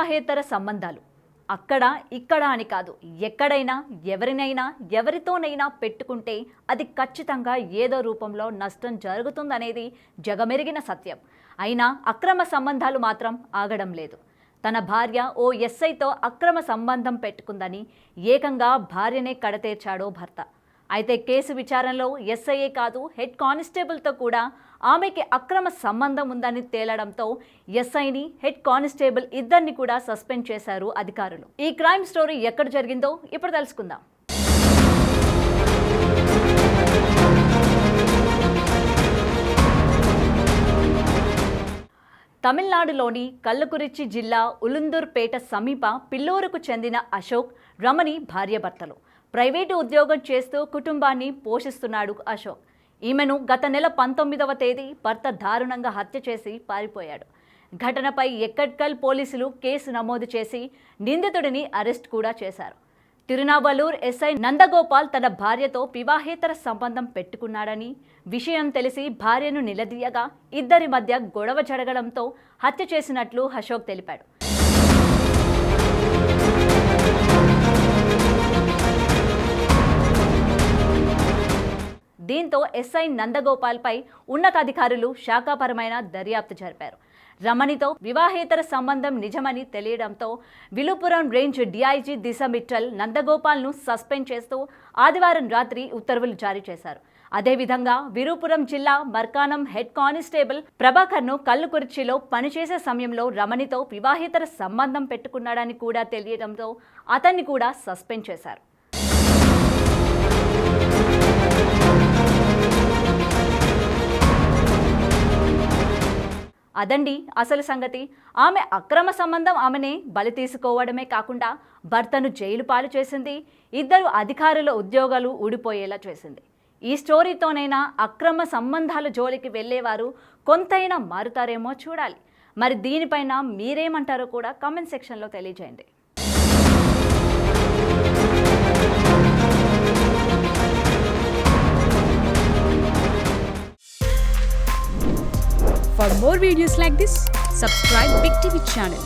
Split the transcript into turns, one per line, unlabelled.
వివాహేతర సంబంధాలు అక్కడ ఇక్కడ అని కాదు, ఎక్కడైనా ఎవరినైనా ఎవరితోనైనా పెట్టుకుంటే అది ఖచ్చితంగా ఏదో రూపంలో నష్టం జరుగుతుందనేది జగమెరిగిన సత్యం. అయినా అక్రమ సంబంధాలు మాత్రం ఆగడం లేదు. తన భార్య ఓ ఎస్ఐతో అక్రమ సంబంధం పెట్టుకుందని ఏకంగా భార్యనే కడతేర్చాడో భర్త. అయితే కేసు విచారణలో ఎస్ఐఏ కాదు, హెడ్ కానిస్టేబుల్తో కూడా ఆమెకి అక్రమ సంబంధం ఉందని తేలడంతో ఎస్ఐని, హెడ్ కానిస్టేబుల్ ఇద్దరిని కూడా సస్పెండ్ చేశారు అధికారులు. ఈ క్రైమ్ స్టోరీ ఎక్కడ జరిగిందో ఇప్పుడు తెలుసుకుందాం. తమిళనాడులోని కల్లకురిచి జిల్లా ఉలుందూర్పేట సమీప పిల్లూరుకు చెందిన అశోక్, రమణి భార్యాభర్తలు. ప్రైవేటు ఉద్యోగం చేస్తూ కుటుంబాన్ని పోషిస్తున్నాడు అశోక్. ఈమెను గత నెల 19వ తేదీ భర్త దారుణంగా హత్య చేసి పారిపోయాడు. ఘటనపై ఎక్కడ్కల్ పోలీసులు కేసు నమోదు చేసి నిందితుడిని అరెస్ట్ కూడా చేశారు. తిరునావలూర్ ఎస్ఐ నందగోపాల్ తన భార్యతో వివాహేతర సంబంధం పెట్టుకున్నాడని విషయం తెలిసి భార్యను నిలదీయగా ఇద్దరి మధ్య గొడవ జరగడంతో హత్య చేసినట్లు అశోక్ తెలిపాడు. దీంతో ఎస్ఐ నందగోపాల్పై ఉన్నతాధికారులు శాఖాపరమైన దర్యాప్తు జరిపారు. రమణితో వివాహేతర సంబంధం నిజమని తెలియడంతో విలుపురం రేంజ్ డీఐజీ దిశ మిట్టల్ నందగోపాల్ను సస్పెండ్ చేస్తూ ఆదివారం రాత్రి ఉత్తర్వులు జారీ చేశారు. అదేవిధంగా విరుపురం జిల్లా మర్కానం హెడ్ కానిస్టేబుల్ ప్రభాకర్ను కల్లుకుర్చిలో పనిచేసే సమయంలో రమణితో వివాహేతర సంబంధం పెట్టుకున్నాడని కూడా తెలియడంతో అతన్ని కూడా సస్పెండ్ చేశారు. అదండి అసలు సంగతి. ఆమె అక్రమ సంబంధం ఆమెనే బలి తీసుకోవడమే కాకుండా భర్తను జైలు పాలు చేసింది. ఇద్దరు అధికారుల ఉద్యోగాలు ఊడిపోయేలా చేసింది. ఈ స్టోరీతోనైనా అక్రమ సంబంధాల జోలికి వెళ్ళేవారు కొంతైనా మారుతారేమో చూడాలి. మరి దీనిపైన మీరేమంటారో కూడా కామెంట్ సెక్షన్లో తెలియజేయండి.
For more videos like this, subscribe Big TV channel.